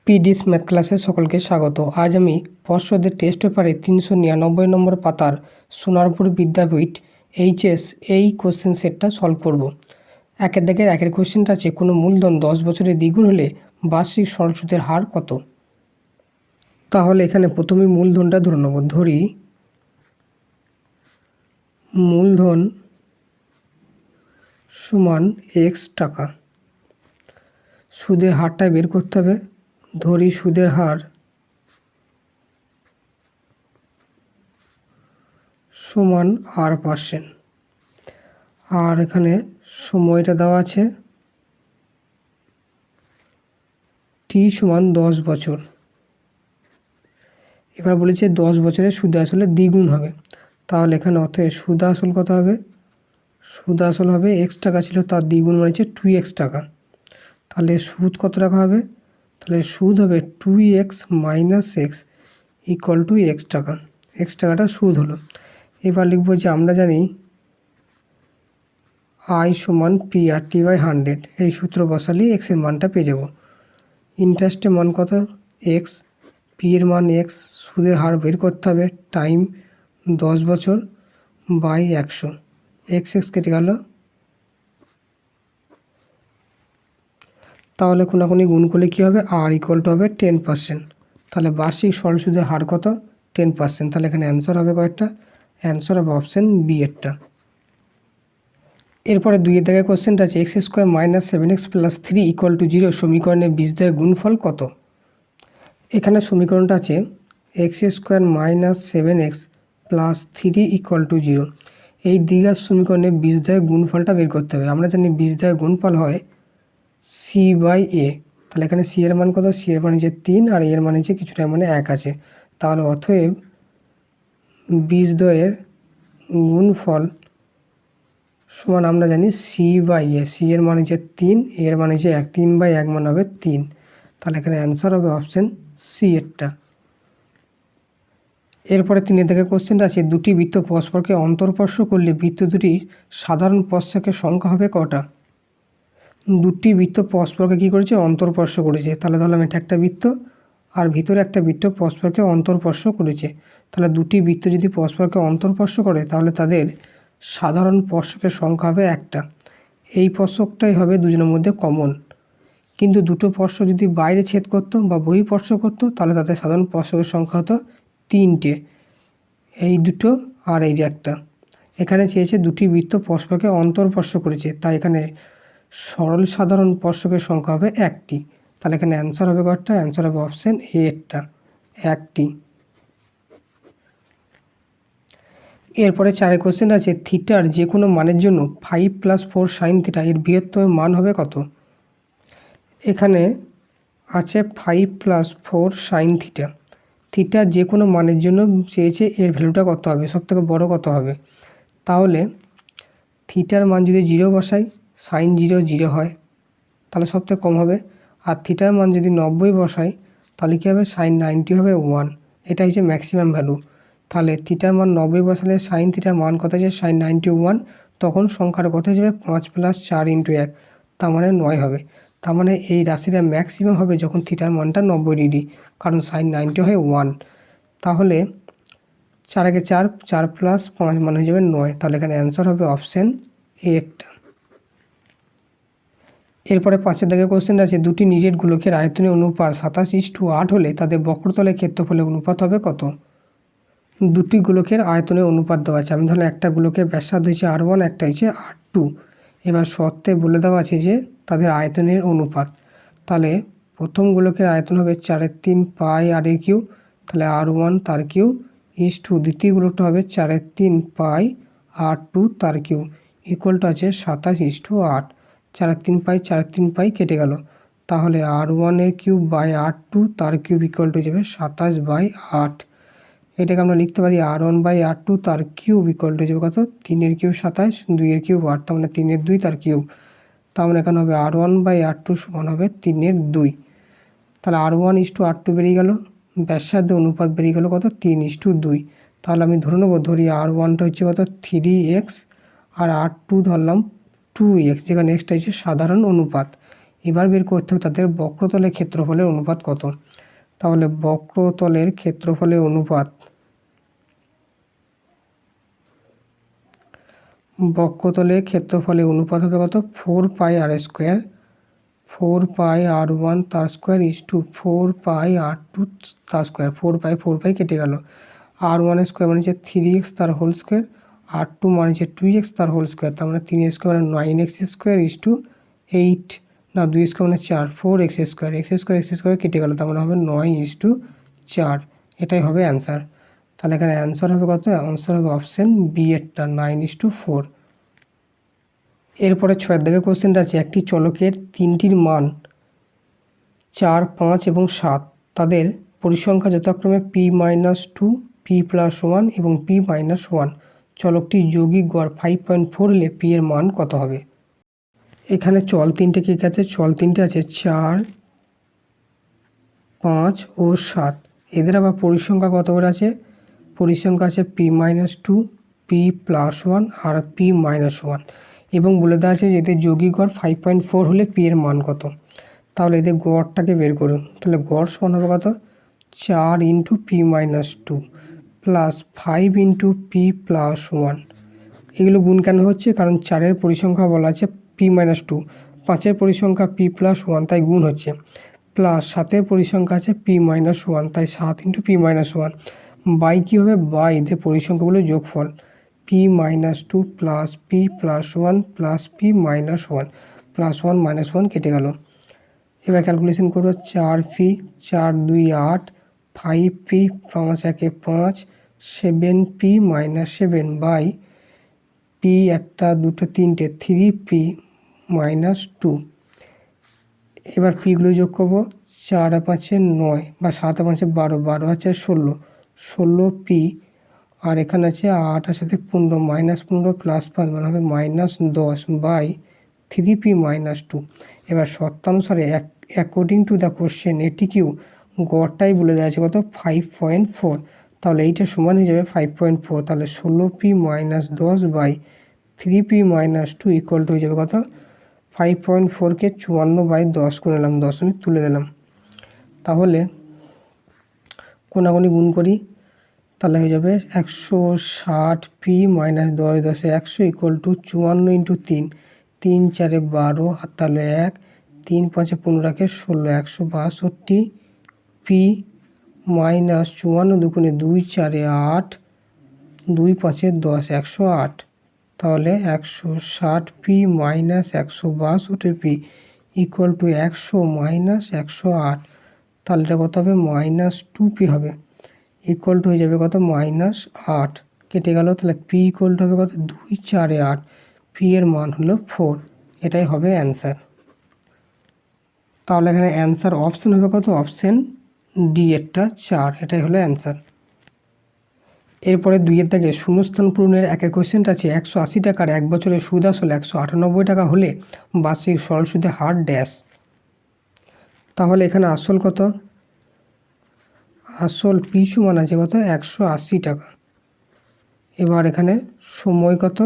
পিডিস math ক্লাসে সকলকে স্বাগত। আজ আমি পর্ষদের টেস্ট পেপারে 399 নম্বর পাতার সোনারপুর বিদ্যাপীঠ এইচএস এই কোশ্চেন সেটটা সলভ করব। একের দাগের একের কোশ্চেনটা আছে, কোনো মূলধন 10 বছরে দ্বিগুণ হলে বার্ষিক সরল সুদের হার কত? তাহলে এখানে প্রথমে মূলধনটা ধরে নেব। ধরি মূলধন সমান x টাকা। সুদের হারটা বের করতে হবে। ধরি সুদের হার সমান R%। আর এখানে সময়টা দেওয়া আছে t সমান 10 বছর। এবার বলেছে 10 বছরে সুদ আসলে দ্বিগুণ হবে। তাহলে এখানে অতএব সুদ আসল কত হবে? সুদ আসল হবে x টাকা ছিল, তার দ্বিগুণ মানে হচ্ছে 2x টাকা। তাহলে সুদ কত টাকা হবে? তাহলে সুদ হবে 2x minus x equal two x টাকা। x টাকাটা সুদ হলো। এবার লিখবো যে আমরা জানি I সমান PRT বাই 100। এই সূত্র বসালে x এর মানটা পেয়ে যাব। ইন্টারেস্টের মান কত? x, p এর মান x, সুদের হার বের করতে হবে টাইম 10 বছর বাই 100। x কেটে গেল। তাহলে কোনাকুনি গুণ করলে কী হবে? r ইকুয়াল টু হবে 10%। তাহলে বার্ষিক সরল সুদের হার কত? 10%। তাহলে এখানে অ্যান্সার হবে কয়েকটা? অ্যান্সার হবে অপশান বি এরটা। এরপরে দুইয়ের দাগে কোশ্চেনটা আছে, x² minus 7x plus 3 equal to 0 সমীকরণে বীজদ্বয়ের গুণফল কত? এখানে সমীকরণটা আছে x² minus 7x plus 3 equal to 0। এই দ্বিঘাত সমীকরণে বীজদ্বয়ের গুণফলটা বের করতে হবে। আমরা জানি বীজদ্বয়ের গুণফল হয় c বাই a। তাহলে এখানে c এর মান কত? c এর মান হচ্ছে 3 আর a এর মান হচ্ছে কিছুটা মানে 1 আছে। তাহলে অতএব বীজদ্বয়ের গুণফল সমান আমরা জানি c বাই a। c এর মান হচ্ছে 3, a এর মান হচ্ছে 1, 3 বাই 1 মান হবে 3। তাহলে এখানে অ্যান্সার হবে অপশান সি এরটা। এরপরে 3 থেকে কোশ্চেনটা আছে, দুটি বৃত্ত পরস্পরকে অন্তর্স্পর্শ করলে বৃত্ত দুটির সাধারণ স্পর্শকের সংখ্যা হবে কটা? দুটি বৃত্ত পরস্পরকে কী করেছে? অন্তর্স্পর্শ করেছে। তাহলে ধরলাম এটা একটা বৃত্ত আর ভিতরে একটা বৃত্ত পরস্পরকে অন্তর্স্পর্শ করেছে। তাহলে দুটি বৃত্ত যদি পরস্পরকে অন্তর্স্পর্শ করে তাহলে তাদের সাধারণ স্পর্শকের সংখ্যা হবে একটা। এই স্পর্শকটাই হবে দুজনের মধ্যে কমন। কিন্তু দুটো স্পর্শ যদি বাইরে ছেদ করতো বা বহিঃস্পর্শ করতো তাহলে তাদের সাধারণ স্পর্শকের সংখ্যা হতো 3টে। এই দুটো আর এই একটা। এখানে চেয়েছে দুটি বৃত্ত পরস্পরকে অন্তর্স্পর্শ করেছে, তাই এখানে সরল সাধারণ স্পর্শকের সংখ্যা হবে একটি। তাহলে এখানে অ্যান্সার হবে কয়টা? অ্যান্সার হবে অপশান এ এরটা, একটি। এরপরে 4 কোশ্চেন আছে, থিটার যে কোনো মানের জন্য 5 + 4 sin থিটা এর বৃহত্তম মান হবে কত? এখানে আছে 5 + 4 sin থিটা। থিটার যে কোনো মানের জন্য চেয়েছে এর ভ্যালুটা কত হবে, সবথেকে বড় কত হবে। তাহলে থিটার মান যদি 0 বসাই, sin 0 0 হয়, তাহলে সবথেকে কম হবে। আর থিটার মান যদি 90 বসাই তাহলে কী হবে? sin 90 হবে 1। এটা হচ্ছে ম্যাক্সিমাম ভ্যালু। তাহলে থিটার মান 90 বসালে sin থিটার মান কত আছে? sin 91। তখন সংখ্যার কত হয়ে যাবে? 5 + 4 × 1, তার মানে 9 হবে। তার মানে এই রাশিটা ম্যাক্সিমাম হবে যখন থিটার মানটা 90 ডিগ্রি, কারণ sin 90 হয় 1। তাহলে 4 × 4, 4 + 5 মানে হয়ে যাবে 9। তাহলে এখানে অ্যান্সার হবে অপশান এরটা। এরপরে 5 দাগে কোশ্চেন আছে, দুটি নিরেট গোলকের আয়তনের অনুপাত 27:8 হলে তাদের বক্রতলের ক্ষেত্রফলের অনুপাত হবে কত? দুটি গোলকের আয়তনের অনুপাত দেওয়া আছে। আমি ধরলাম একটা গোলকের ব্যাসার্ধ হচ্ছে R1, একটা হচ্ছে R2। এবার শর্তে বলে দেওয়া আছে যে তাদের আয়তনের অনুপাত। তাহলে প্রথম গোলকের আয়তন হবে 4/3 পাই r³ তাহলে R1 তার কিউ ইস টু দ্বিতীয় গোলকটা হবে 4/3 পাই R2 তার কিউ ইকুয়াল টু আছে 27:8। 4/3 পাই 4/3 পাই কেটে গেল। তাহলে R1 এর কিউব বাই R2 তার কিউব ইকুয়াল টু যাবে 27/8। এটাকে আমরা লিখতে পারি R1/R2 তার কিউব ইকুয়াল টু যাবে কত? 3 এর কিউব 27, 2 এর কিউব 8, তার মানে 3 এর 2 তার কিউব। তার মানে এখানে হবে R1/R2 সমান হবে 3 এর 2। তাহলে R1:R2 বেরিয়ে গেল, ব্যাসার্ধ অনুপাত বেরিয়ে গেল কত? 3:2। তাহলে আমি ধরে নেবো, ধরি R1টা হচ্ছে কত? 3x আর R2 ধরলাম 2x, যেখানে এক্সটা হচ্ছে সাধারণ অনুপাত। এবার বের করতে হবে তাদের বক্রতলের ক্ষেত্রফলের অনুপাত কত। তাহলে বক্রতলের ক্ষেত্রফলের অনুপাত হবে কত, 4πr², 4πr1 তার স্কোয়ার ইজটু 4πr2 তার স্কোয়ার। 4π কেটে গেল। r1 স্কোয়ার মানে হচ্ছে 3x তার হোল স্কোয়ার, r2 মানে হচ্ছে 2x তার হোল স্কোয়ার, তার মানে 3 স্কোয়ার মানে 9x স্কোয়ার ইজটু 8 না 2 স্কোয়ার মানে 4, 4x স্কোয়ার, x স্কোয়ার কেটে গেল, তার মানে হবে 9:4। এটাই হবে অ্যান্সার। তাহলে এখানে অ্যান্সার হবে কত, অ্যান্সার হবে অপশন বি এরটা 9:4। এরপরে 6 দাগের কোশ্চেনটা আছে, একটি চলকের তিনটির মান 4, 5 এবং 7, তাদের পরিসংখ্যা যথাক্রমে p-2, p+1 এবং p-1। চলকটির যৌগিক গড় 5.4 হলে p এর মান কত হবে। এখানে চল তিনটে কী আছে, চল তিনটে আছে 4, 5 ও 7। এদের আবার পরিসংখ্যা কত করে আছে, পরিসংখ্যা আছে p-2, p+1 আর p-1 এবং বলে দেওয়া আছে যে এদের যৌগিক গড় 5.4 হলে p এর মান কত। তাহলে এদের গড়টাকে বের করুন। তাহলে গড় সমান হবে কত, 4 × p-2 প্লাস 5 × p+1। এগুলো গুণ কেন হচ্ছে, কারণ 4-এর পরিসংখ্যা বলা আছে p-2, 5-এর পরিসংখ্যা p+1 তাই গুণ হচ্ছে, প্লাস 7-এর পরিসংখ্যা আছে p-1 তাই 7 × p-1 বাই কী হবে, বাই এদের পরিসংখ্যাগুলো যোগফল p-2 plus p+1 plus p-1 plus 1 minus 1 কেটে গেল। এবার ক্যালকুলেশন করবো, 4p, 4 2 8, 5p, 5 1 5, 7p-7 by p একটা দুটো তিনটে 3p-2। এবার পিগুলো যোগ করবো, 4 আর 5 9 বা 7 আর 5 12, 12 আছে 16, 16p আর এখানে আছে 8 আর সাথে 15, -15 প্লাস 5 মানে হবে -10 বাই 3p-2। এবার শর্তানুসারে অ্যাকর্ডিং টু দ্য কোশ্চেন এটিকেও গড়টাই বলে দেওয়া আছে কত, 5.4। তাহলে এইটা সমান হয়ে যাবে 5.4। তাহলে 16p-10 by 3p-2 equal to হয়ে যাবে কত, 5.4কে 54/10 করে নিলাম, দশমিক তুলে দিলাম। তাহলে কোনাগুনি গুণ করি, তাহলে হয়ে যাবে 160p-10 10 100 ইকুয়াল টু 54 × 3, 3 4 12 আর তাহলে 1, 3 5 15 16, 162p-54 দুগুণে 2 4 8, 2 5 10, 108। তাহলে 160p-162p ইকুয়াল টু 100 - 108। তাহলে এটা কত হবে, -2p হবে, ইকুয়াল টু হয়ে যাবে কত, -8 কেটে গেল। তাহলে p ইকুয়াল টু হবে কত, 2 4 8, p এর মান হলো 4। এটাই হবে অ্যান্সার। তাহলে এখানে অ্যান্সার অপশন হবে কত, অপশন ডি এরটা 4। এটাই হলো অ্যান্সার। এরপরে 2-এর দাগে শূন্যস্থান পূরণের একের কোশ্চেনটা আছে, 180 টাকার 1 বছরের সুদ আসলে 198 টাকা হলে বার্ষিক সরল সুদের হার ড্যাশ। তাহলে এখানে আসল কত, আসল পি সমান আছে কত, 180 টাকা। এবার এখানে সময় কত,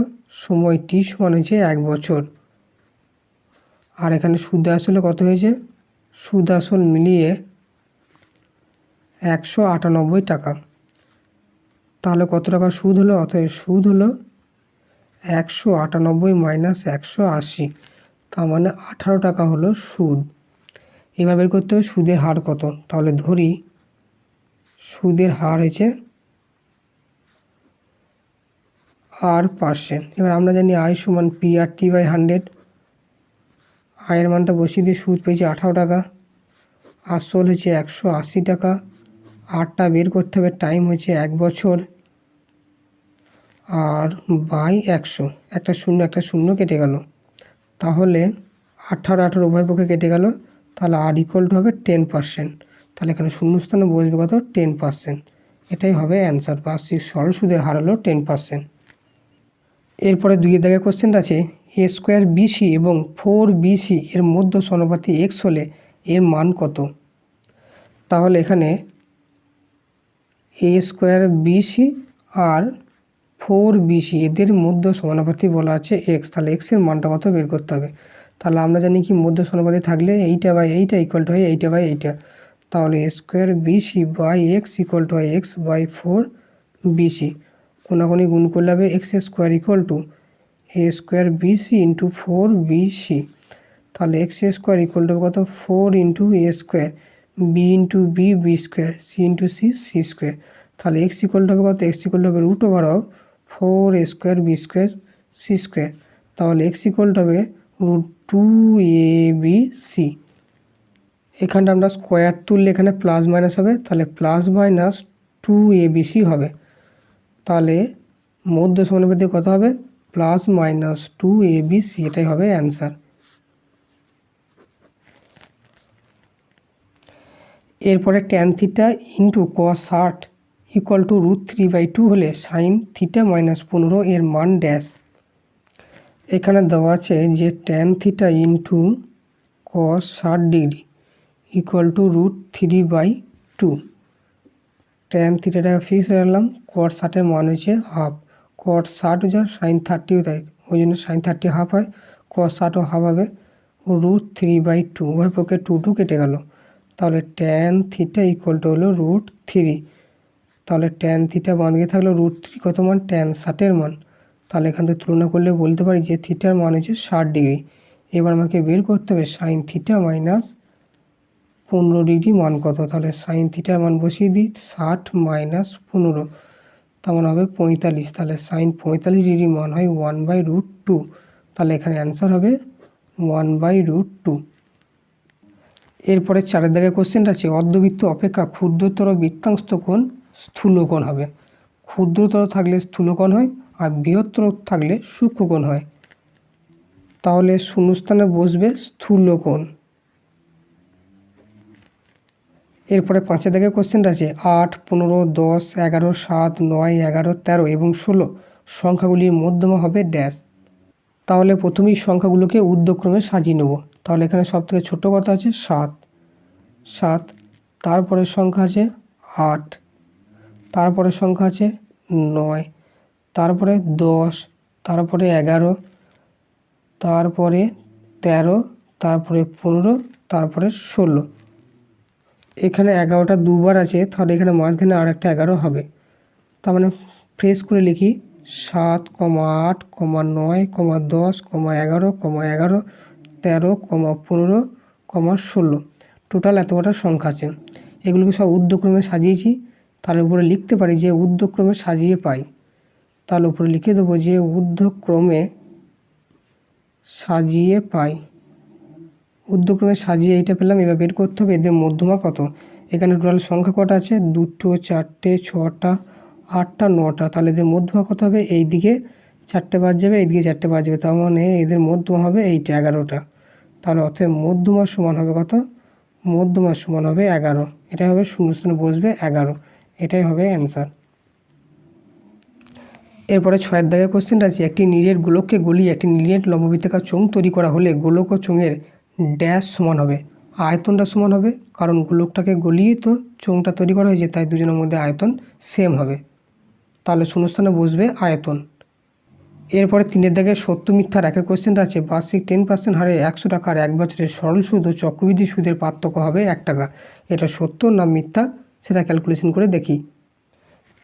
সময় টি সমান হয়েছে 1 বছর। আর এখানে সুদ আসলে কত হয়েছে, সুদ আসল মিলিয়ে 198 টাকা। তাহলে কত টাকা সুদ হলো, অতএব সুদ হলো 198 - 180, তার মানে 18 টাকা হলো সুদ। এবার বের করতে হবে সুদের হার কত। তাহলে ধরি সুদের হার হয়েছে r%। এবার আমরা জানি আই সমান p/t/100, আয়ের মানটা বসিয়ে দিয়ে সুদ পেয়েছি 18 টাকা, আসল হচ্ছে 180 টাকা, আরটা বের করতে হবে, টাইম হচ্ছে 1 বছর, আর বাই 100, একটা শূন্য কেটে গেল। তাহলে 18 উভয় পক্ষে কেটে গেল, তাহলে আর ইকুয়াল টু হবে 10%। তাহলে এখানে শূন্যস্থানে বসবে কত, 10%। এটাই হবে অ্যান্সার, বার্ষিক সরল সুদের হার হলো 10%। এরপরে 2-এর দাগে কোশ্চেনটা আছে, a² BC এবং 4BC এর মধ্য সমানুপাতি x হলে এর মান কত। তাহলে এখানে a² BC আর 4BC এদের মধ্য সমানুপাতি বলা আছে x। তাহলে x এর মানটা কত বের করতে হবে। তাহলে আমরা জানি কি মধ্য সমানুপাতে থাকলে এইটা বাই এইটা ইকুয়াল টু হয় এইটা বাই এইটা, তাহলে A square BC by X equal to হয় এক্স বাই 4 বিসি। কোনাকুনি গুণ করলে হবে X square equal to A square BC into 4 BC. তাহলে এক্স স্কোয়ার ইকুয়াল টু কত 4 into A square B into B B square C into C C square. তাহলে x equal to হবে কত X equal to হবে root over of 4 A square B square C square. তাহলে x equal to হবে root 2 A B C. এখানটা আমরা square তুললে এখানে প্লাস মাইনাস হবে, তাহলে plus minus 2 A B C হবে। তাহলে মধ্য সমানুপাতে কত হবে plus minus 2 A B C, এটাই হবে অ্যান্সার। এরপরে tan theta into cos 60 equal to root 3/2 হলে সাইন থিটা মাইনাস 15 এর মান ড্যাশ। এখানে দেওয়া আছে যে tan theta into cos 60 degree equal to root 3/2। ট্যান থিটাটা ফিক্স রাখলাম, কট 60-এর মান হচ্ছে হাফ, কট 60 যা সাইন 30ও তাই, ওই জন্য সাইন 30 হাফ হয়, কস 60ও হাফ হবে, রুট 3/2 উভয় পক্ষে 2 কেটে গেল। তাহলে ট্যান থিটা ইকুয়াল টু হলো রুট 3। তাহলে ট্যান থিটা বাঁ দিকে থাকলো রুট 3 কত মান ট্যান 60-এর মান। তাহলে এখান থেকে তুলনা করলে বলতে পারি যে থিটার মান হচ্ছে 60 ডিগ্রি। এবার আমাকে বের করতে হবে সাইন থিটা মাইনাস 15 ডিগ্রি মান কত। তাহলে সাইন থিটার মান বসিয়ে দিই 60 মাইনাস 15, তার মান হবে 45। তাহলে সাইন 45 ডিগ্রি মান হয় 1/√2। তাহলে এখানে অ্যান্সার হবে 1/√2। এরপরে 4 দাগের কোশ্চেনটা আছে অর্ধবৃত্ত অপেক্ষা ক্ষুদ্রতর বৃত্তাংশ কোণ স্থূলকোণ হবে। ক্ষুদ্রতর থাকলে স্থূলকোণ হয় আর বৃহত্তর থাকলে সূক্ষ্মকোণ হয়। তাহলে শূন্যস্থানে বসবে স্থূলকোণ। এরপরে 5 দাগের কোশ্চেনটা আছে 8, 15, 10, 11, 7, 9, 11, 13 এবং 16 সংখ্যাগুলির মধ্যমা হবে ড্যাশ। তাহলে প্রথমেই সংখ্যাগুলোকে ঊর্ধ্বক্রমে সাজিয়ে নেব। তাহলে এখানে সবথেকে ছোট কথা আছে 7, তারপরে সংখ্যা আছে 8, তারপরে সংখ্যা আছে 9, তারপরে 10, তারপরে 11, তারপরে 13, তারপরে 15, তারপরে 16। এখানে 11টা দুবার আছে, তাহলে এখানে মাঝখানে আর একটা 11 হবে। তার মানে ফ্রেশ করে লিখি 7, 8, 9, 10, 11, 11, 13, 15, 16। টোটাল এত কটা সংখ্যা আছে। এগুলোকে সব ঊর্ধ্বক্রমে সাজিয়েছি। তাহলে উপরে লিখতে পারি যে ঊর্ধ্বক্রমে সাজিয়ে পাই। তাহলে উপরে লিখে দেবো যে ঊর্ধ্বক্রমে সাজিয়ে পাই। ঊর্ধ্বক্রমে সাজিয়ে এইটা পেলাম। এবার বের করতে হবে এদের মধ্যমা কত। এখানে টোটাল সংখ্যা কটা আছে 2, 4, 6, 8, 9টা। তাহলে এদের মধ্যমা কত হবে এই দিকে 4টে বাদ যাবে, এইদিকে 4টে বাদ যাবে, তার মানে এদের মধ্যমা হবে এইটা 11টা। তাহলে অতএব মধ্যমা সমান হবে কত, মধ্যমা সমান হবে 11। এটাই হবে শূন্যস্থানে বসবে 11, এটাই হবে অ্যান্সার। এরপরে 6 দাগের কোশ্চেনটা আছে একটি নিরেট গোলককে গলিয়ে একটি নিরেট লম্ববৃত্তাকার চোঙ তৈরি করা হলে গোলক ও চোঙের ড্যাশ সমান হবে। আয়তনটা সমান হবে, কারণ গোলকটাকে গলিয়ে তো চোঙটা তৈরি করা হয়েছে, তাই দুজনের মধ্যে আয়তন সেম হবে। তাহলে শূন্যস্থানে বসবে আয়তন। এরপরে 3 দাগের সত্য মিথ্যার একের কোশ্চেনটা আছে বার্ষিক 10% হারে 100 টাকার 1 বছরের সরল সুদ ও চক্রবৃদ্ধি সুদের পার্থক্য হবে 1 টাকা। এটা সত্য না মিথ্যা সেটা ক্যালকুলেশন করে দেখি।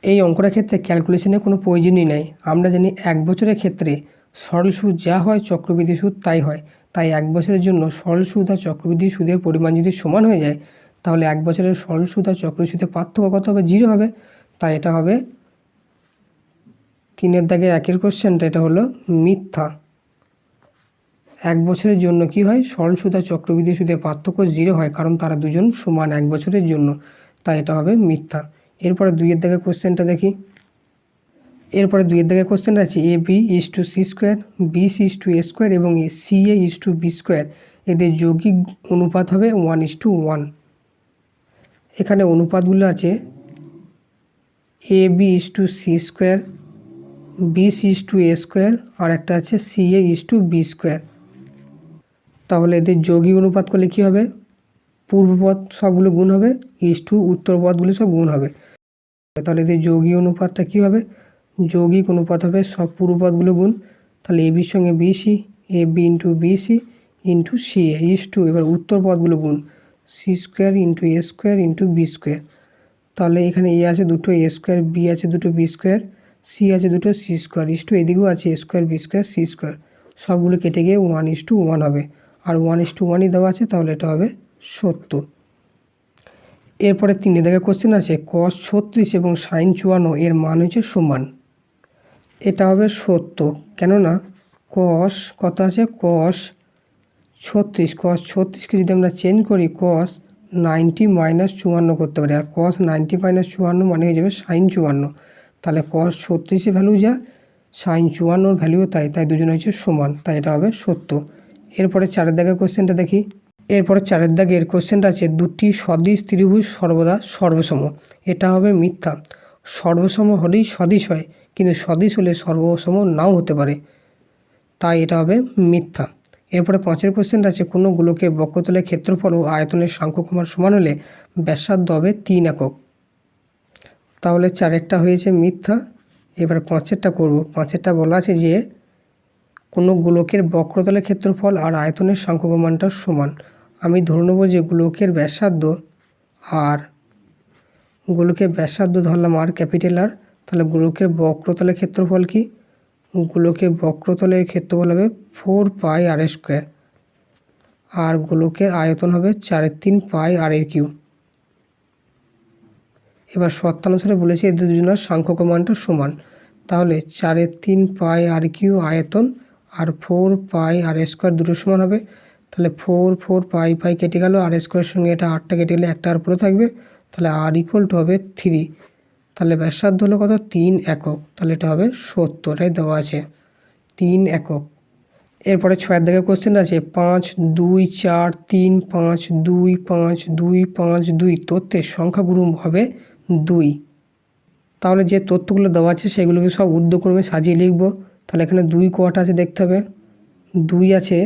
এই অঙ্কটার ক্ষেত্রে ক্যালকুলেশনের কোনো প্রয়োজনই নেই। আমরা জানি 1 বছরের ক্ষেত্রে সরল সুদ যা হয় চক্রবৃদ্ধি সুদ তাই হয়। তাই 1 বছরের জন্য সরল সুদ আর চক্রবৃদ্ধি সুদের পরিমাণ যদি সমান হয়ে যায়, তাহলে 1 বছরের সরল সুদ আর চক্রবৃদ্ধি সুদের পার্থক্য কত হবে 0 হবে। তাই এটা হবে 3 দাগের 1 কোশ্চেনটা, এটা হলো মিথ্যা। 1 বছরের জন্য কি হয় সরল সুদ আর চক্রবৃদ্ধি সুদের পার্থক্য 0 হয়, কারণ তারা দুজন সমান 1 বছরের জন্য, তাই এটা হবে মিথ্যা। এরপরে 2 দাগের কোশ্চেনটা দেখি। এরপরে 2 দাগের কোশ্চেনটা আছে A B is to C square, B C is to A square এবং C A is to B square, এদের যৌগিক অনুপাত হবে 1:1। এখানে অনুপাতগুলো আছে A B is to C square, B C is to A square, আর একটা আছে C A is to B square. তাহলে এদের যৌগিক অনুপাত করলে কী হবে, পূর্বপদ সবগুলো গুণ হবে, ইজ টু উত্তর পদগুলো সব গুণ হবে। তাহলে এদের যৌগিক অনুপাতটা কী হবে, যৌগিক অনুপাত হবে সব পূর্বপদগুলো গুণ। তাহলে এ বির সঙ্গে BC, A B into BC into C is two, এবার উত্তর পদগুলো গুণ C square into A square into B square. তাহলে এখানে এ আছে দুটো এ স্কোয়ার, বি আছে দুটো বি স্কোয়ার, সি আছে দুটো সি স্কোয়ার, ইস টু এদিকেও আছে A square B square C square, সবগুলো কেটে গিয়ে 1:1 হবে। আর 1:1ই দেওয়া আছে, তাহলে এটা হবে 70। এরপরে 3 দাগে কোশ্চেন আছে cos 36 এবং sin 54 এর মান হচ্ছে সমান। এটা হবে 70, কেননা cos কত আছে, cos 36কে যদি আমরা চেঞ্জ করি cos 90 - 54 করতে পারি, আর cos 90 - 54 মানে হয়ে যাবে sin 54। তাহলে cos 36 ভ্যালু যা, sin 54 ভ্যালুও তাই দুজন হচ্ছে সমান, তাই এটা হবে 70। এরপরে 4 দাগের কোশ্চেনটা দেখি। এরপরে 4 দাগের কোশ্চেনটা আছে দুটি সদিশ ত্রিভুজ সর্বদা সর্বসম। এটা হবে মিথ্যা। সর্বসম হলেই সদিশ হয়, কিন্তু সদিশ হলে সর্বসম নাও হতে পারে, তাই এটা হবে মিথ্যা। এরপরে 5 কোশ্চেনটা আছে কোনো গোলকের বক্রতলের ক্ষেত্রফল ও আয়তনের সাংখ্যক মান সমান হলে ব্যাসার্ধ হবে 3 একক। তাহলে 4টা হয়েছে মিথ্যা। এবার 5টা করব। 5টা বলা আছে যে কোনো গোলকের বক্রতলের ক্ষেত্রফল আর আয়তনের সাংখ্যক মানটা সমান। আমি ধরে নেব যে গোলকের ব্যাসার্ধ ধরলাম আর ক্যাপিটাল আর, তাহলে গোলকের বক্রতলের ক্ষেত্রফল কি, গোলকের বক্রতলের ক্ষেত্রফল হবে 4 π r², আর গোলকের আয়তন হবে 4/3 π r³। এবার শর্তানুসারে বলেছে এদের দুজনের সাংখ্যক মানটা সমান, তাহলে 4/3 π r³ আয়তন আর 4 π r² দুটো সমান হবে। তাহলে 4 π কেটে গেল, r² সঙ্গে এটা 8টা কেটে গেলে একটা আর পড়ে থাকবে, তাহলে r = হবে 3। তাহলে ব্যাসার্ধ হলো কত, 3 একক। তাহলে এটা হবে 70, দেওয়া আছে 3 একক। এরপরে 6 দাগের কোশ্চেন আছে 5 2 4 3 5 2 5 2 5 2 তথ্যের সংখ্যাগুরু হবে 2। তাহলে যে তথ্যগুলো দেওয়া আছে সেগুলোকে সব ঊর্ধ্বক্রমে সাজিয়ে লিখব। তাহলে এখানে 2 কটা আছে দেখতে হবে, 2 আছে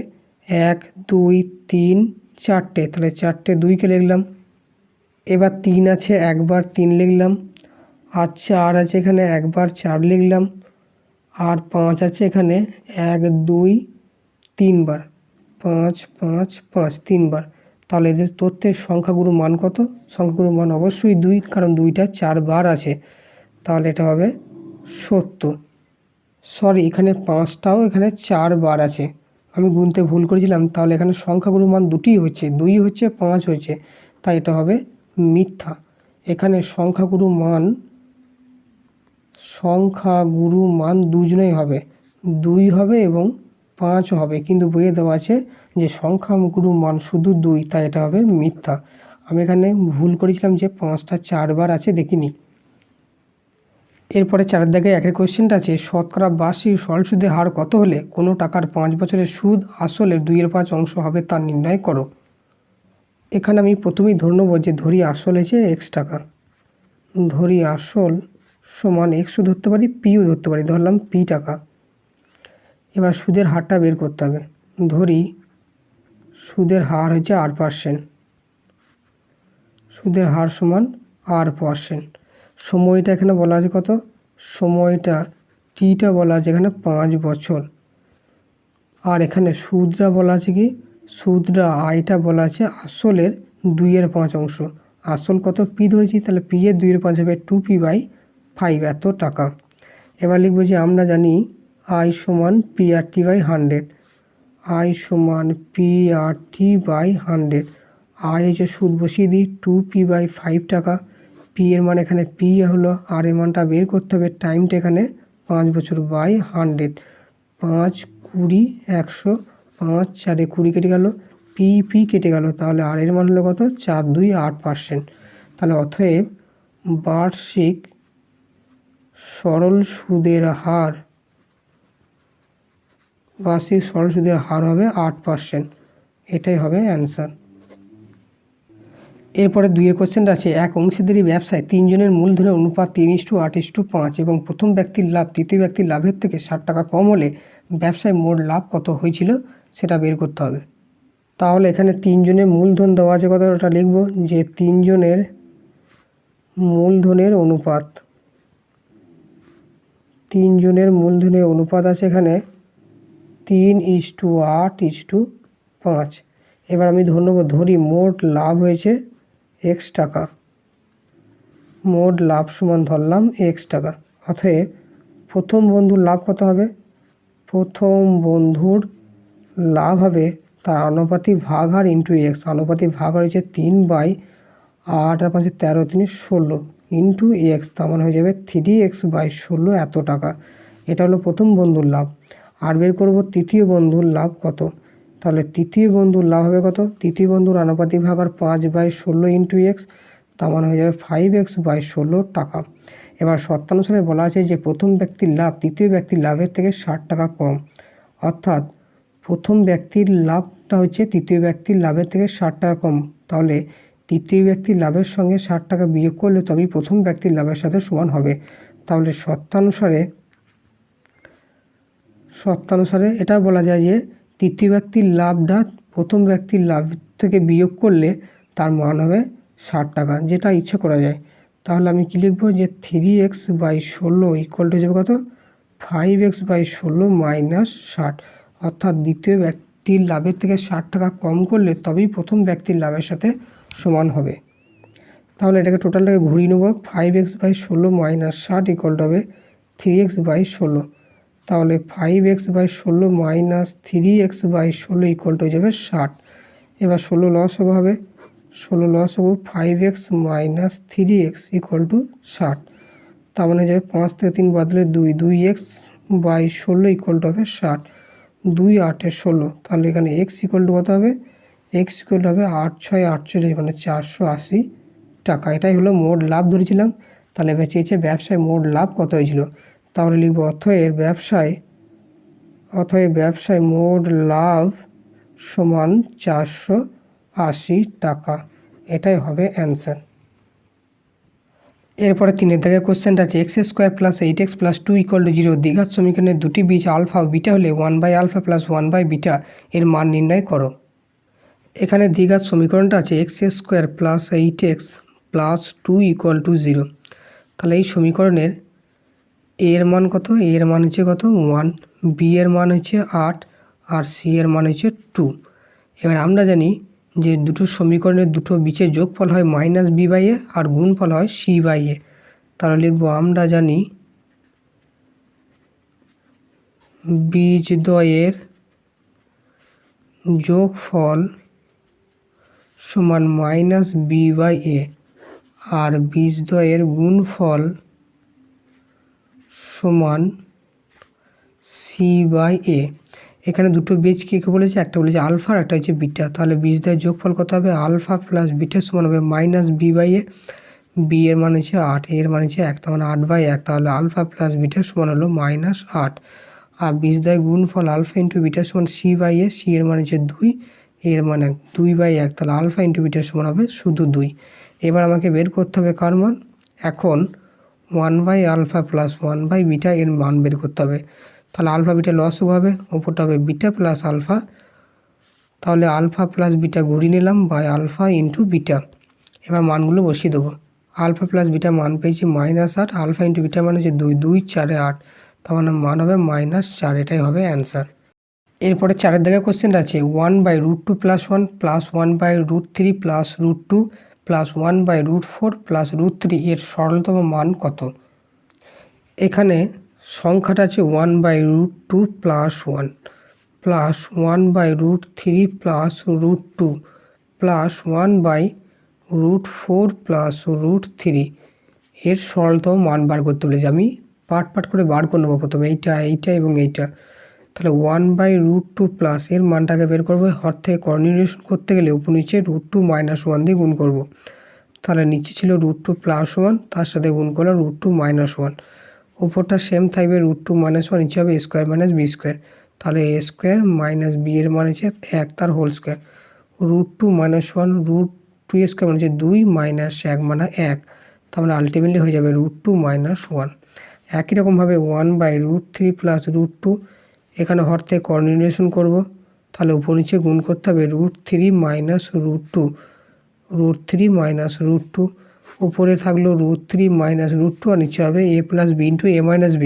1 2 3 4টে, তাহলে 4টে 2কে লিখলাম। এবার 3 আছে একবার 3 লিখলাম, আর 4 আছে এখানে একবার 4 লিখলাম, আর 5 আছে এখানে 1 2 3 বার, 5 5 5 3 বার। তাহলে এদের তথ্যের সংখ্যাগুরু মান কত, সংখ্যাগুরু মান অবশ্যই 2, কারণ 2টা 4 বার আছে, তাহলে এটা হবে 70। সরি, এখানে 5টাও এখানে 4 বার আছে, আমি গুনতে ভুল করেছিলাম। তাহলে এখানে সংখ্যাগুরু মান 2টিই হচ্ছে, 2 হচ্ছে 5 হচ্ছে, তাই এটা হবে মিথ্যা। এখানে সংখ্যাগুরু মান দুজনেই হবে, 2 হবে এবং 5 হবে, কিন্তু বইয়ে দেওয়া আছে যে সংখ্যাগুরু মান শুধু 2, তাই এটা হবে মিথ্যা। আমি এখানে ভুল করেছিলাম যে 5টা 4 বার আছে দেখিনি। এরপরে 4 দাগে 1 কোশ্চেনটা আছে শতকরা বার্ষিক সরল সুদের হার কত হলে কোনো টাকার 5 বছরের সুদ আসলের 2/5 অংশ হবে তা নির্ণয় করো। এখানে আমি প্রথমেই ধরে নেব যে ধরি আসল হচ্ছে x টাকা, ধরি আসল সমান এক্সও ধরতে পারি পিও ধরতে পারি, ধরলাম p টাকা। এবার সুদের হারটা বের করতে হবে, ধরি সুদের হার হচ্ছে r%, সুদের হার সমান r%। সময়টা এখানে বলা আছে কত, সময়টা টিটা বলা আছে এখানে 5 বছর, আর এখানে সুদটা বলা আছে কি, সুদটা আয়টা বলা আছে আসলের 2/5 অংশ। আসল কত পি ধরেছি, তাহলে পি এর 2/5 হবে 2p/5 এত টাকা। এবার লিখবো যে আমরা জানি আই সমান PRT/100, আই সমান PRT/100। আই হচ্ছে সুদ বসিয়ে দিই 2p/5 টাকা, পি এর মান এখানে পি হলো, আর এর মানটা বের করতে হবে, টাইমটা এখানে 5 বছর বাই 100, 5 20 100, 5 4 20 কেটে গেল, পি কেটে গেল, তাহলে আর এর মান হলো কত, 4 2 8%। তাহলে অতএব বার্ষিক সরল সুদের হার হবে 8%, এটাই হবে অ্যান্সার। এরপরে 2 কোশ্চেনটা আছে এক অংশীদারি ব্যবসায় 3 জনের মূলধনের অনুপাত 3:8:5 এবং প্রথম ব্যক্তির লাভ তৃতীয় ব্যক্তির লাভের থেকে 60 টাকা কম হলে ব্যবসায় মোট লাভ কত হয়েছিল সেটা বের করতে হবে। তাহলে এখানে 3 জনের মূলধন দেওয়া আছে কত, ওটা লিখব যে 3 জনের মূলধনের অনুপাত, 3 জনের মূলধনের অনুপাত আছে এখানে 3:8:5, 5। এবার আমি ধরি মোট লাভ হয়েছে x টাকা, মোট লাভ সমান ধরলাম x টাকা। অতএব প্রথম বন্ধুর লাভ কত হবে? প্রথম বন্ধুর লাভ হবে তার আনুপাতিক ভাগ হার ইন্টু এক্স। আনুপাতিক ভাগ হার হচ্ছে 3/8 আর 5 13 3 16 ইন্টু এক্স, তার মানে হয়ে যাবে 3x/16 এত টাকা। এটা হলো প্রথম বন্ধুর লাভ। আর বের করব তৃতীয় বন্ধুর লাভ কত। তাহলে তৃতীয় বন্ধুর লাভ হবে কত? তৃতীয় বন্ধুর আনুপাতিক ভাগ হার 5/16 ইন্টু এক্স, তার মানে হয়ে যাবে 5x/16 টাকা। এবার শর্তানুসারে বলা আছে যে প্রথম ব্যক্তির লাভ তৃতীয় ব্যক্তির লাভের থেকে 60 টাকা কম, অর্থাৎ প্রথম ব্যক্তির লাভটা হচ্ছে তৃতীয় ব্যক্তির লাভের থেকে 60 টাকা কম। তাহলে তৃতীয় ব্যক্তির লাভের সঙ্গে 60 টাকা বিয়োগ করলে তবেই প্রথম ব্যক্তির লাভের সাথে সমান হবে। তাহলে শর্তানুসারে এটা বলা যায় যে তৃতীয় ব্যক্তির লাভটা প্রথম ব্যক্তির লাভ থেকে বিয়োগ করলে তার মান হবে 60 টাকা, যেটা ইচ্ছে করা যায়। তাহলে আমি কি লিখব যে 3x/16 ইকুয়াল টু যাবে কত? 5x/16 মাইনাস 60, অর্থাৎ দ্বিতীয় ব্যক্তির লাভের থেকে 60 টাকা কম করলে তবেই প্রথম ব্যক্তির লাভের সাথে সমান হবে। তাহলে এটাকে টোটালটাকে ঘুরিয়ে নেব, 5x/16 মাইনাস 60 ইকুয়াল টু হবে 3x/16। তাহলে 5x/16 minus 3x/16 equal to হয়ে যাবে 60। এবার 16 লস হবে 5x minus 3x equal to 60। তার মানে যাবে 5 থেকে 3 বাদলে 2x/16 ইকুয়াল টু হবে 60। 2 8 16, তাহলে এখানে x ইকুয়াল টু কত হবে? x ইকুয়াল টু হবে 8 6 48, মানে 480 টাকা। এটাই হলো মোট লাভ ধরেছিলাম। তাহলে এবার চেয়েছে ব্যবসায় মোট লাভ কত হয়েছিল। তাহলে লিখব অতএব ব্যবসায় মোট লাভ সমান 480 টাকা। এটাই হবে অ্যান্সার। এরপরে 3 দাগের কোশ্চেনটা আছে x² + 8x + 2 = 0 দ্বিঘাত সমীকরণের দুটি বীজ আলফা ও বিটা হলে 1/α + 1/β এর মান নির্ণয় করো। এখানে দ্বিঘাত সমীকরণটা আছে x² + 8x + 2 = 0। তাহলে এই সমীকরণের a এর মান কত? a এর মান হচ্ছে কত? 1, b এর মান হচ্ছে 8 আর c এর মান হচ্ছে 2। এবার আমরা জানি যে দুটো সমীকরণের দুটো বীজের যোগফল হয় -b/a আর গুণফল হয় c/a। তাহলে লিখব আমরা জানি বীজদ্বয়ের যোগফল সমান -b/a আর বীজদ্বয়ের গুণফল সমান c/a। এখানে দুটো বীজ কী বলেছে? একটা বলেছে আলফা আর একটা হচ্ছে বিটা। তাহলে বীজদ্বয়ের যোগফল কত হবে? আলফা প্লাস বিটা সমান হবে -b/a। b এর মান হচ্ছে 8, এর মান হচ্ছে 1, তার মানে 8/1। তাহলে আলফা প্লাস বিটা সমান হলো -8। আর বীজদ্বয়ের গুণফল আলফা ইন্টু বিটা সমান c/a। c এর মান হচ্ছে 2, এর মান 1, 2/1। তাহলে আলফা ইন্টু বিটা সমান হবে শুধু 2। এবার আমাকে বের করতে হবে কার মান? এখন 1/α প্লাস 1/β এর মান বের করতে হবে। তাহলে আলফা বিটা লসও হবে, ওপরটা হবে বিটা প্লাস আলফা। তাহলে আলফা প্লাস বিটা ঘুরিয়ে নিলাম বাই আলফা ইন্টু বিটা। এবার মানগুলো বসিয়ে দেবো। আলফা প্লাস বিটা মান পেয়েছি -8, আলফা ইন্টু বিটা মান হচ্ছে 2, 2 4 8, তার মানে মান হবে -4। এটাই হবে অ্যান্সার। এরপরে 4 দাগের কোশ্চেনটা আছে 1/√2 + 1 + 1/√3 + √2 + 1/√4 + √3 এর সরলতম মান কত? এখানে সংখ্যাটা আছে 1/√2 + 1 + 1/√3 + √2 + 1/√4 + √3 এর সরলতম মান বার করতে বলেছে। আমি পার্ট করে বার করে নেবো। প্রথমে এইটা এবং এইটা। তাহলে 1/√2 প্লাস এর মানটাকে বের করবো। হর থেকে কর্নিউলেশন করতে গেলে উপর নিচে √2 - 1 দিয়ে গুণ করব। তাহলে নিচে ছিল √2 + 1, তার সাথে গুণ করলে √2 - 1। উপরটা সেম থাকবে √2 - 1, নিচে হবে a² - b²। তাহলে a² - b এর মান হচ্ছে 1 তার হোল স্কোয়ার। √2 - 1 √2² মানে হচ্ছে 2 - 1 মানে 1, তার মানে আলটিমেটলি হয়ে যাবে √2 - 1। একই রকমভাবে 1/√3 + √2, এখানে হর থেকে কর্নিউলেশন করব। তাহলে উপর নিচে গুণ করতে হবে √3 - √2, √3 - √2। উপরে থাকলো √3 - √2 আর নিচে হবে a + b × a - b,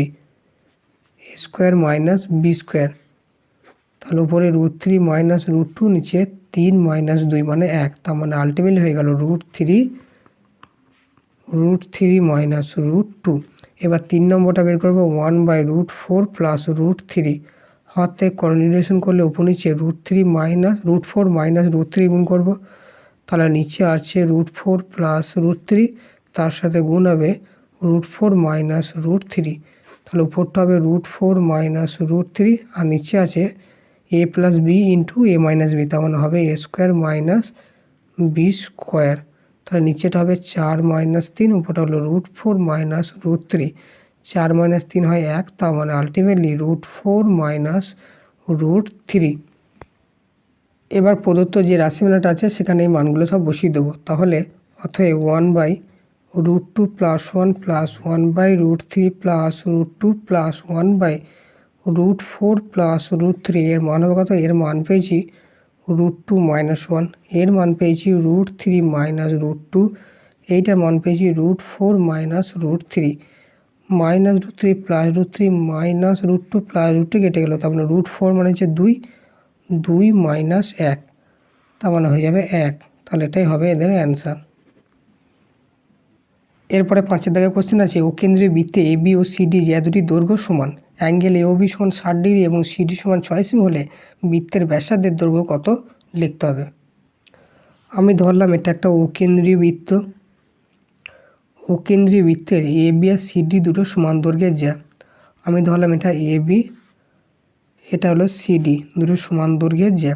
a² - b²। তাহলে উপরে √3 মাইনাস √2, নিচে 3 মাইনাস 2 মানে 1। তার মানে আলটিমেটলি হয়ে গেল √3 মাইনাস √2। এবার 3 নম্বরটা বের করবো 1/√4 প্লাস √3। হাত থেকে কন্টিনিউশন করলে উপর নিচে √4 মাইনাস √3 গুণ করবো, তাহলে নিচে আছে √4 প্লাস √3, তার সাথে গুণ হবে √4 মাইনাস √3। তাহলে উপরটা হবে √4 মাইনাস √3, আর নিচে আছে a plus B into a minus B, তার মানে হবে a square minus B square. তাহলে নিচেটা হবে 4 মাইনাস 3, উপরটা হলো √4 মাইনাস √3। 4 মাইনাস 3 হয় 1, তার মানে আলটিমেটলি √4 মাইনাস √3। এবার প্রদত্ত যে রাশিমালাটা আছে সেখানে এই মানগুলো সব বসিয়ে দেবো। তাহলে অতএব 1/√2 plus 1 plus 1/√3 plus √2 plus 1/√4 plus √3 এর মান হবে কত? এর মান পেয়েছি √2 মাইনাস 1, এর মান পেয়েছি √3 মাইনাস √2, এইটার মান পেয়েছি √4 minus √3। Minus √3 plus √3 minus √2 plus √2 কেটে গেল, তার মানে √4 মানে হচ্ছে 2 মাইনাস 1, তার মানে হয়ে যাবে 1। তাহলে এটাই হবে এদের অ্যান্সার। এরপরে 5 দাগের কোশ্চেন আছে, ও কেন্দ্রীয় বৃত্তে এ বি ও সিডি যে দুটি দৈর্ঘ্য সমান, অ্যাঙ্গেল এ ও বি সমান 60 ডিগ্রি এবং সিডি সমান 6 সেমি হলে বৃত্তের ব্যাসার্ধের দৈর্ঘ্য কত লিখতে হবে। আমি ধরলাম এটা একটা ও কেন্দ্রীয় বৃত্ত। ও কেন্দ্রীয় বৃত্তের এ বি আর সিডি দুটো সমান দৈর্ঘ্যের যা। আমি ধরলাম এটা এ বি, এটা হলো সিডি, দুটো সমান দৈর্ঘ্যের যা।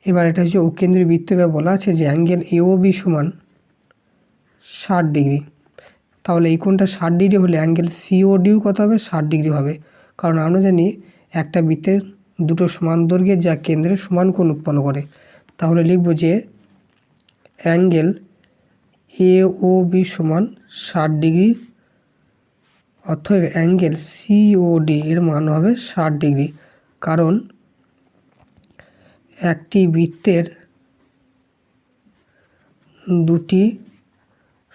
এবার এটা হচ্ছে ও কেন্দ্রীয় বৃত্ত, এবার বলা আছে যে অ্যাঙ্গেল এ ও বি সমান 60 ডিগ্রি। তাহলে এই কোণটা 60 ডিগ্রি হলে অ্যাঙ্গেল সিওডিও কত হবে? 60 ডিগ্রি হবে। কারণ আমরা জানি একটা বৃত্তের দুটো সমান দৈর্ঘ্যের যা কেন্দ্রে সমান কোণ উৎপন্ন করে। তাহলে লিখব যে অ্যাঙ্গেল এ ও বি সমান 60 ডিগ্রি, অতএব অ্যাঙ্গেল সিওডি এর মান হবে 60 ডিগ্রি। কারণ একটি বৃত্তের দুটি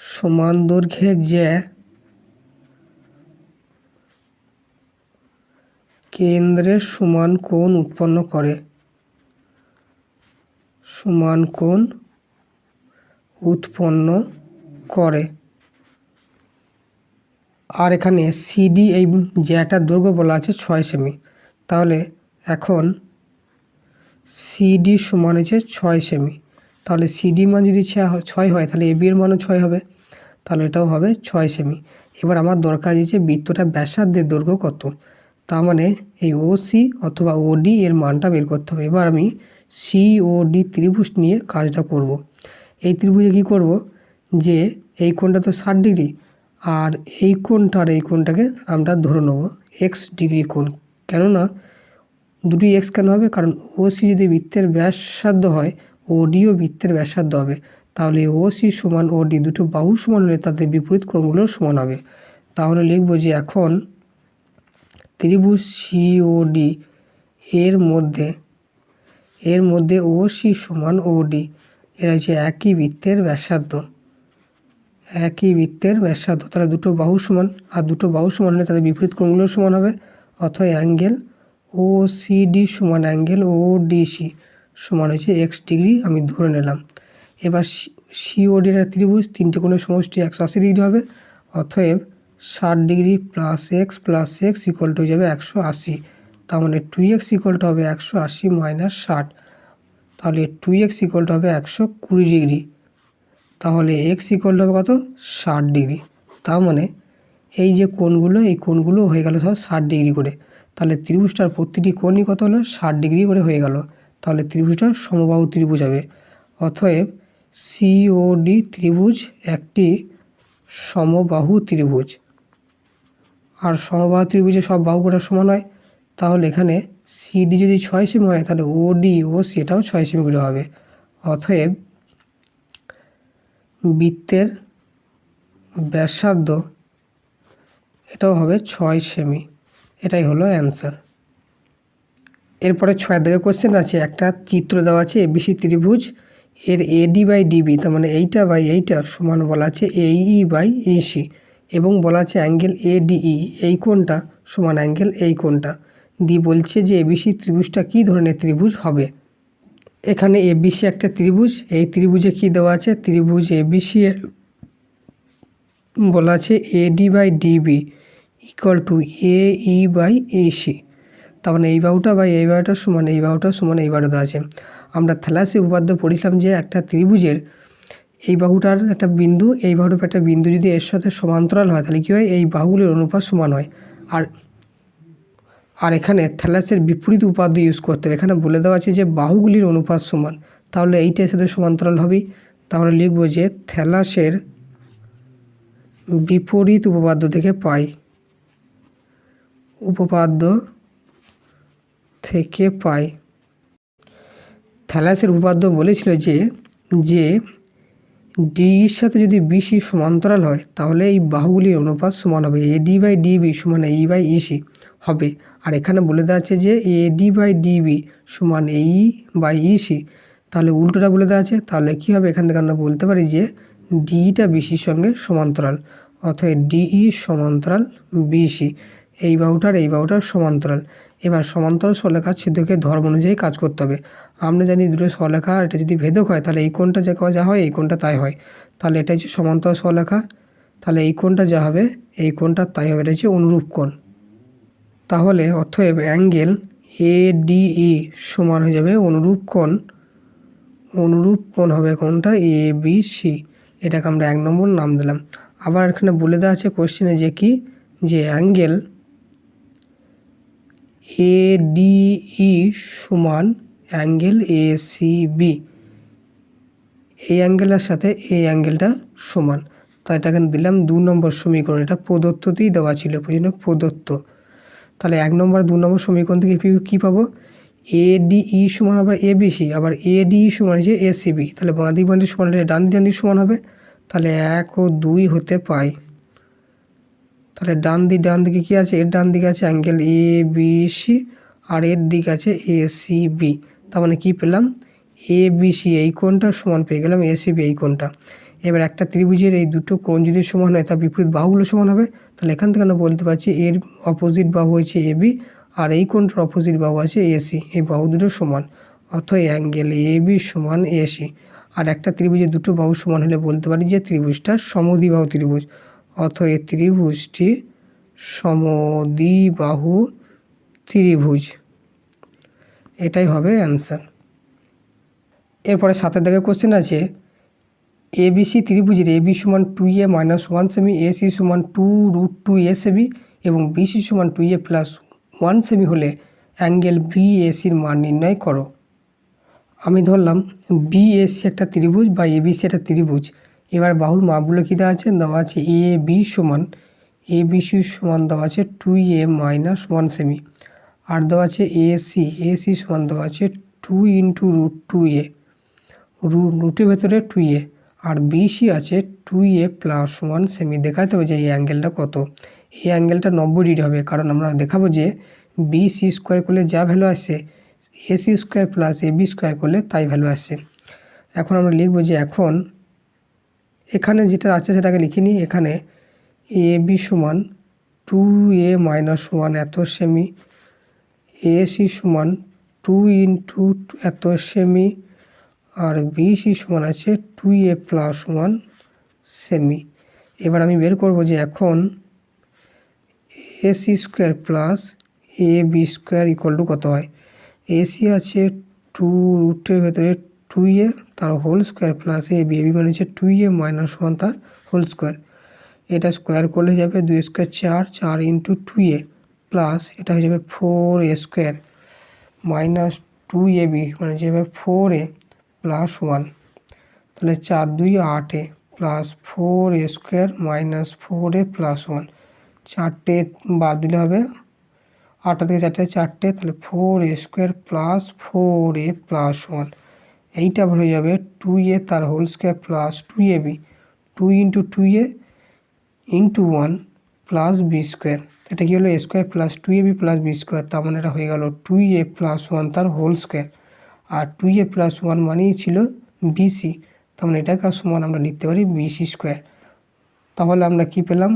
সমান দৈর্ঘ্যের যে কেন্দ্রে সমান কোণ উৎপন্ন করে, সমান কোণ উৎপন্ন করে। আর এখানে সিডি এই জ্যাটার দৈর্ঘ্য বলা আছে 6 সেমি। তাহলে এখন সিডি সমান হচ্ছে 6 সেমি। তাহলে সিডি মান যদি 6 হয় তাহলে এবি এর মানও 6 হবে, তাহলে এটাও হবে 6 সেমি। এবার আমার দরকার আছে বৃত্তটা ব্যাসার্ধের দৈর্ঘ্য কত, তার মানে এই ওসি অথবা ওডি এর মানটা বের করতে হবে। এবার আমি সিওডি ত্রিভুজ নিয়ে কাজটা করব। এই ত্রিভুজে কী করব, যে এই কোণটা তো 60 ডিগ্রি, আর এই কোণটা আর এই কোণটাকে আমরা ধরে নেব এক্স ডিগ্রি কোণ। কেননা দুটি এক্স কেন হবে? কারণ ওসি যদি বৃত্তের ব্যাসার্ধ হয়, ওডিও বৃত্তের ব্যাসার্ধ হবে। তাহলে ওসি সমান ওডি দুটো বাহু সমান হলে তাদের বিপরীত কোণগুলো সমান হবে। তাহলে লিখব যে এখন ত্রিভুজ সিওডি এর মধ্যে ওসি সমান ওডি, এরা হচ্ছে একই বৃত্তের ব্যাসার্ধ, একই বৃত্তের ব্যাসার্ধ। তাহলে দুটো বাহু সমান, আর দুটো বাহু সমান হলে তাদের বিপরীত কোণগুলো সমান হবে। অথবা অ্যাঙ্গেল ও সিডি সমান অ্যাঙ্গেল ও ডিসি সমান হচ্ছে এক্স ডিগ্রি আমি ধরে নিলাম। এবার সিওডি এর ত্রিভুজ, তিনটে কোণের সমষ্টি 180 ডিগ্রি হবে। অতএব 60 degree plus x equal two হয়ে যাবে 180। তার মানে 2x ইকুয়াল টু হবে 180 মাইনাস 60। তাহলে 2x ইকুয়াল টু হবে 120 ডিগ্রি। তাহলে এক্স ইকুয়াল টু হবে কত? 60 ডিগ্রি। তার মানে এই যে কোণগুলো, এই কোণগুলো হয়ে গেল সব 60 ডিগ্রি করে। তাহলে ত্রিভুজটার প্রতিটি কোণই কত হলো? 60 ডিগ্রি করে হয়ে গেল। তাহলে ত্রিভুজটা সমবাহু ত্রিভুজ হবে। অতএব সিওডি ত্রিভুজ একটি সমবাহু ত্রিভুজ। আর সমবাহু ত্রিভুজে সব বাহুগুলো সমান হয়। তাহলে এখানে সিডি যদি 6 সেমি হয় তাহলে ওডি ও সেটাও 6 সেমি করে হবে। অতএব বৃত্তের ব্যাসার্ধ এটাও হবে 6 সেমি। এটাই হলো অ্যান্সার। এরপরে 6 দাগের কোশ্চেন আছে, একটা চিত্র দেওয়া আছে এবিসি ত্রিভুজ, এর এডি বাই ডিবি তার মানে এইটা বাই এইটা সমান বলা আছে এই বাই ইসি, এবং বলা আছে অ্যাঙ্গেল এডিই এই কোণটা সমান অ্যাঙ্গেল এই কোণটা। দিয়ে বলছে যে এবিসি ত্রিভুজটা কী ধরনের ত্রিভুজ হবে। এখানে এবিসি একটা ত্রিভুজ, এই ত্রিভুজে কী দেওয়া আছে, ত্রিভুজ এবিসি এর বলা আছে AD by DB equal to A E by AC. তার মানে এই বাহুটা বা এই বাহুটার সমান এই বাহুটার সমান এই বাহুটা আছে। আমরা থ্যালাসি উপপাদ্য পড়েছিলাম যে একটা ত্রিভুজের এই বাহুটার একটা বিন্দু, এই বাহুটার একটা বিন্দু যদি এর সাথে সমান্তরাল হয় তাহলে কী হয়, এই বাহুগুলির অনুপাত সমান হয়। আর এখানে থ্যালাসের বিপরীত উপাদ্য ইউজ করতে হবে। এখানে বলে দেওয়া আছে যে বাহুগুলির অনুপাত সমান, তাহলে এইটার সাথে সমান্তরাল হবেই। তাহলে লিখব যে থ্যালাসের বিপরীত উপপাদ্য থেকে পাই, উপপাদ্য থেকে পাই। থ্যালাসের উপপাদ্য বলেছিল যে ডির সাথে যদি বিসি সমান্তরাল হয় তাহলে এই বাহুগুলির অনুপাত সমান হবে, এডি বাই ডিবি সমান ই বাই ইসি হবে। আর এখানে বলে দেওয়া আছে যে এডি বাই ডিবি সমান ই বাই ইসি, তাহলে উল্টোটা বলে দেওয়া আছে। তাহলে কী হবে, এখান থেকে আমরা বলতে পারি যে ডিটা বিসির সঙ্গে সমান্তরাল, অর্থাৎ ডিই সমান্তরাল বিসি, এই বাহুটার সমান্তরাল। এবার সমান্তরাল সরলরেখার ছিদ্রকে ধর্ম অনুযায়ী কাজ করতে হবে। আমরা জানি দুটো সরলরেখা এটা যদি ভেদক হয় তাহলে এই কোণটা যা হয় এই কোণটা তাই হয়, তাহলে এটা হচ্ছে সমান্তরাল সরলরেখা, তাহলে এই কোণটা যা হবে এই কোণটা তাই হবে, এটা হচ্ছে অনুরূপ কোণ। তাহলে অতএব অ্যাঙ্গেল এডিই সমান হয়ে যাবে অনুরূপ কোণ হবে কোণটা এ বি সি, এটাকে আমরা 1 নম্বর নাম দিলাম। আবার এখানে বলে দেওয়া আছে কোশ্চেনে যে অ্যাঙ্গেল এডিই সমান অ্যাঙ্গেল এসিবি, এই অ্যাঙ্গেলের সাথে এই অ্যাঙ্গেলটা সমান, তাই এটা এখানে দিলাম 2 নম্বর সমীকরণ। এটা প্রদত্ততেই দেওয়া ছিল, বুঝলেন, প্রদত্ত। তাহলে 1 নম্বর 2 নম্বর সমীকরণ থেকে কী পাবো, এডিই সমান আবার এবিসি, আবার এডিই সমান হচ্ছে এসিবি, তাহলে বাঁ দিক সমান হলে ডান দিক সমান হবে, তাহলে 1 ও 2 হতে পাই। তাহলে ডান দিকে কী আছে, এর ডান দিকে আছে অ্যাঙ্গেল এ বি সি আর এর দিক আছে এসিবি, তার মানে কী পেলাম, এ বি সি এই কোণটা সমান পেয়ে গেলাম এসিবি এই কোণটা। এবার একটা ত্রিভুজের এই দুটো কোণ যদি সমান হয় তার বিপরীত বাহুগুলো সমান হবে, তাহলে এখান থেকে আমরা বলতে পারছি এর অপোজিট বাহু হচ্ছে এবি আর এই কোণটার অপোজিট বাহু আছে এসি, এই বাহু দুটো সমান, অর্থাৎ অ্যাঙ্গেল এ বি সমান এসি। আর একটা ত্রিভুজের দুটো বাহু সমান হলে বলতে পারি যে ত্রিভুজটা সমদ্বিবাহু ত্রিভুজ, অর্থাৎ এই ত্রিভুজটি সমদ্বিবাহু ত্রিভুজ, এটাই হবে অ্যান্সার। এরপরে 7 দাগে কোশ্চেন আছে এবিসি ত্রিভুজের এবি সমান 2a - 1 সেমি, এসি সমান 2√2 a সেমি এবং বিসি সমান 2a + 1 সেমি হলে অ্যাঙ্গেল বিএসির মান নির্ণয় করো। আমি ধরলাম বিএসি একটা ত্রিভুজ বা এবিসি একটা ত্রিভুজ। এবার বাহুর মাপগুলো কী দেওয়া আছে, দেওয়া আছে এবিসি সমান দেওয়া আছে 2a - 1 সেমি, আর দেওয়া আছে এসি সমান দেওয়া আছে 2 × √2a, রুটের ভেতরে 2a, আর বিসি আছে 2a + 1 সেমি। দেখাতে হবে যে এই অ্যাঙ্গেলটা কত, এই অ্যাঙ্গেলটা 90 ডিগ্রি হবে, কারণ আমরা দেখাবো যে বিসি স্কোয়ার করলে যা ভ্যালু আসছে এসি স্কোয়ার + এবি স্কোয়ার করলে তাই ভ্যালু আসছে। এখন আমরা লিখব যে এখন এখানে যেটা আছে সেটাকে লিখে নিই। এখানে এবি সমান 2a - 1 এত সেমি, এসি সমান 2 × এত সেমি, আর বিসি সমান আছে 2a + 1 সেমি। এবার আমি বের করব যে এখন এসি স্কোয়ার + এবি স্কোয়ার = কত হয়। এসি আছে 2 রুটের ভেতরে 2a তার হোল স্কোয়ার + এবি মানে হচ্ছে 2a - 1 তার হোল স্কোয়ার, এটা স্কোয়ার করলে যাবে 2 স্কোয়ার 4 4 × 2a প্লাস এটা হয়ে যাবে 4a স্কোয়ার - 2ab মানে যাবে 4a + 1, তাহলে 4 2 8a plus 4a square - 4a + 1, 4টে বাদ দিলে হবে 8 থেকে 4টে, তাহলে 4a স্কোয়ার প্লাস 4a + 1, এইটা হয়ে যাবে 2a তার whole square plus 2ab 2 × 2a × 1 plus B square, এটা কি হলো a square plus 2ab plus B square, তার মানে এটা হয়ে গেল 2a + 1 তার হোল স্কোয়ার, আর 2a + 1 মানেই ছিল বিসি, তার মানে এটাকে সমান আমরা লিখতে পারি বিসি স্কোয়ার। তাহলে আমরা কি পেলাম,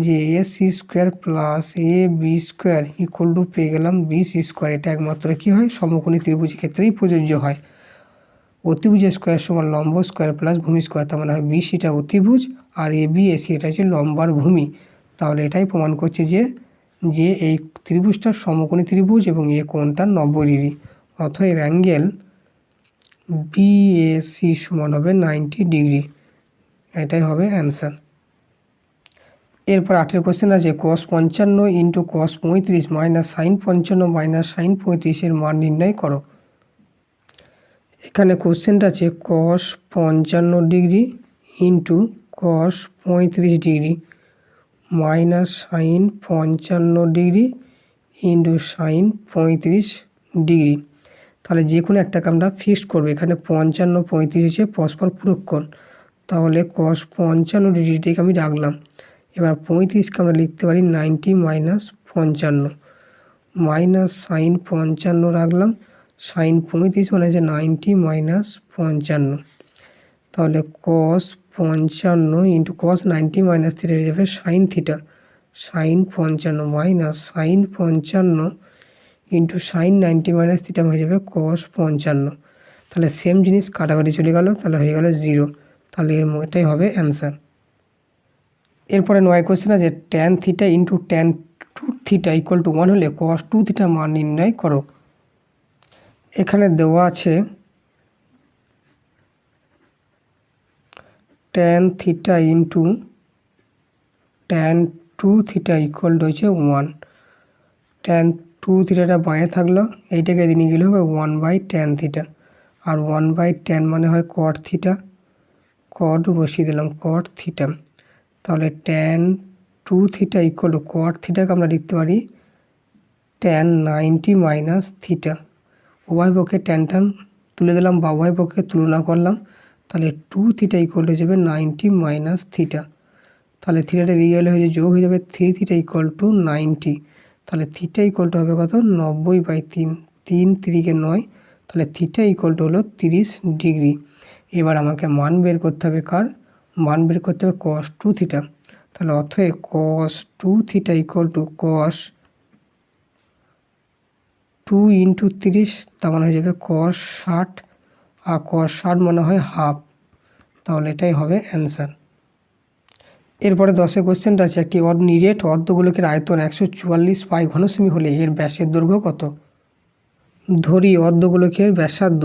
যে A C square plus A B square equal to পেয়ে গেলাম বি সি স্কোয়ার। এটা একমাত্র কী হয়, সমকোণী ত্রিভুজের ক্ষেত্রেই প্রযোজ্য হয়। অতিভুজ স্কোয়ার সমান লম্ব স্কোয়ার প্লাস ভূমি স্কোয়ার, তার মানে হয় বি সিটা অতিভুজ আর এ বি এসি এটা হচ্ছে লম্ব আর ভূমি। তাহলে এটাই প্রমাণ করছে যে এই ত্রিভুজটা সমকোণী ত্রিভুজ এবং এ কোণটা 90 ডিগ্রি। অতএব অ্যাঙ্গেল বিএসি সমান হবে 90 ডিগ্রি। এটাই হবে অ্যান্সার। এরপর 8 কোশ্চেন আছে cos 55 into cos 35 minus sine 55 minus sign 35 এর মান নির্ণয় করো। এখানে কোশ্চেনটা আছে cos 55 degree into cos 35 degree minus sine 55 degree into sign 35 degree. তাহলে যে কোনো একটাকে আমরা ফিক্সড করবো। এখানে 55 35 হচ্ছে পরস্পর পূরক কোণ, তাহলে cos 55 ডিগ্রিটাকে আমি রাখলাম। এবার 35কে আমরা লিখতে পারি 90 মাইনাস 55 মাইনাস সাইন 55 রাখলাম, সাইন 35 মানে হচ্ছে 90 মাইনাস 55। তাহলে cos 55 into cos 90 minus theta হয়ে যাবে sine theta, sine 55 minus sine 55 into sine 90 minus theta হয়ে যাবে cos 55। তাহলে সেম জিনিস কাটাকাটি চলে গেল, তাহলে হয়ে গেল 0। তাহলে এটাই হবে অ্যান্সার। এরপরে 9 কোশ্চেন আছে tan theta into tan 2 theta equal to 1 হলে cos 2 থিটা মান নির্ণয় করো। এখানে দেওয়া আছে tan theta into tan 2 theta equal to হচ্ছে 1। ট্যান 2 থিটাটা বাঁয়ে থাকলো, এইটাকে নিয়ে গেলে হবে 1/tan থিটা, আর 1/tan মানে হয় cot থিটা, cot বসিয়ে দিলাম cot থিটা। তাহলে tan 2 theta equal to cot থিটাকে আমরা লিখতে পারি ট্যান 90 মাইনাস থিটা। উভয় পক্ষে ট্যান তুলে দিলাম বা উভয় পক্ষে তুলনা করলাম, তাহলে 2 থিটা ইকুয়াল টু হয়ে যাবে 90 মাইনাস থিটা। তাহলে থিটাটা দিয়ে গেলে হয়ে যোগ হয়ে যাবে 3 থিটা ইকুয়াল টু 90। তাহলে থিটা ইকুয়াল টু হবে কত, 90/3, 3 3 9, তাহলে থিটা ইকুয়াল টু হলো 30 ডিগ্রি। এবার আমাকে মান বের করতে হবে, কার মান বের করতে হবে, cos 2 থিটা। তাহলে অতএব cos 2 theta equal to cos 2 into 30, তার মানে হয়ে যাবে cos 60, আর cos 60 মানে হয় হাফ। তাহলে এটাই হবে অ্যান্সার। এরপরে 10 কোশ্চেনটা আছে একটি নিরেট অর্ধগোলকের আয়তন 144 পাই ঘনসেমি হলে এর ব্যাসের দৈর্ঘ্য কত। ধরি অর্ধগোলকের ব্যাসার্ধ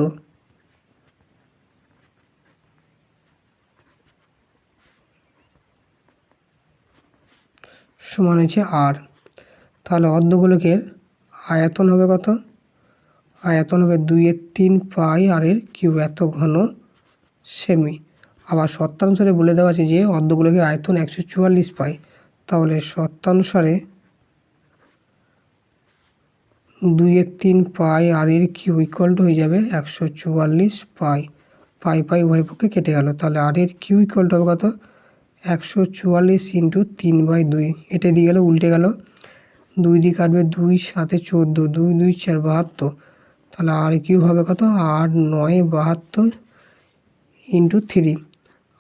সমান হচ্ছে আর, তাহলে অর্ধগোলকের আয়তন হবে কত, আয়তন হবে 2/3 পাই আর এর কিউব, এত ঘন সেমি। আবার শর্তানুসারে বলে দেওয়া আছে যে অর্ধগোলকের আয়তন 144 পাই, তাহলে শর্তানুসারে 2/3 পাই আর এর কিউব ইকুয়াল টু হয়ে যাবে 144 পাই। পাই পাই উভয় পক্ষে কেটে গেল, তাহলে আর এর কিউ ইকুয়াল টু হবে কত, 144 ইন্টু 3/2। এটা দিয়ে গেল উল্টে গেল, 2 দিয়ে কাটবে 2 7 14, 2 2 4 72, তাহলে আর কিউব হবে কত, 8 9 72 ইন্টু 3।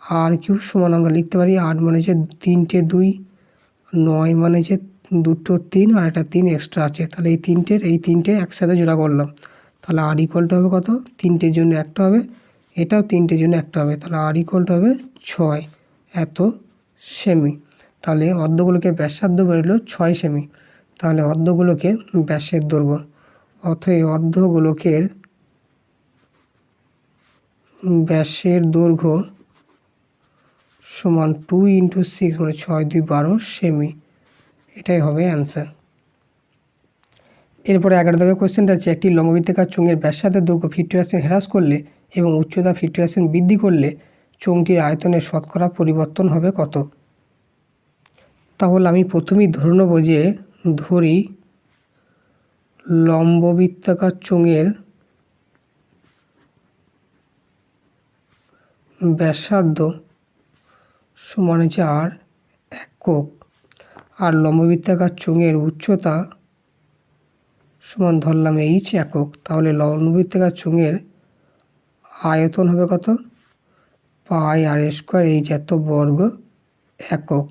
আর কিউব সমান আমরা লিখতে পারি 8 মানে হচ্ছে 3টে 2, 9 মানে হচ্ছে 2টো 3 আর একটা 3 এক্সট্রা আছে, তাহলে এই তিনটে একসাথে জোড়া করলাম, তাহলে আর ইকুয়াল টু হবে কত, 3টের জন্য একটা হবে, এটাও 3টের জন্য একটা হবে, তাহলে আর ইকুয়াল টু হবে 6 এত সেমি। তাহলে অর্ধগোলকের ব্যাসার্ধ বেরোলো 6 সেমি। তাহলে অর্ধগোলকের ব্যাসের দৈর্ঘ্য, অতএব অর্ধগোলকের ব্যাসের দৈর্ঘ্য সমান 2 ইন্টু 6 মানে 6 2 12 সেমি। এটাই হবে অ্যান্সার। এরপরে 11 কোশ্চেনটা আছে একটি লম্ববৃত্তাকার চোঙের ব্যাসার্ধের দৈর্ঘ্য 50% হ্রাস করলে এবং উচ্চতা 50% বৃদ্ধি করলে চোঙটির আয়তনের শতকরা পরিবর্তন হবে কত। তাহলে আমি প্রথমেই ধরে নেব যে ধরি লম্ববৃত্তাকার চোঙের ব্যাসার্ধ সমান হচ্ছে আর একক, আর লম্ববৃত্তাকার চোঙের উচ্চতা সমান ধরলাম এইচ একক। তাহলে লম্ববৃত্তাকার চোঙের আয়তন হবে কত, পাই আর স্কোয়ার এইচ এত বর্গ একক।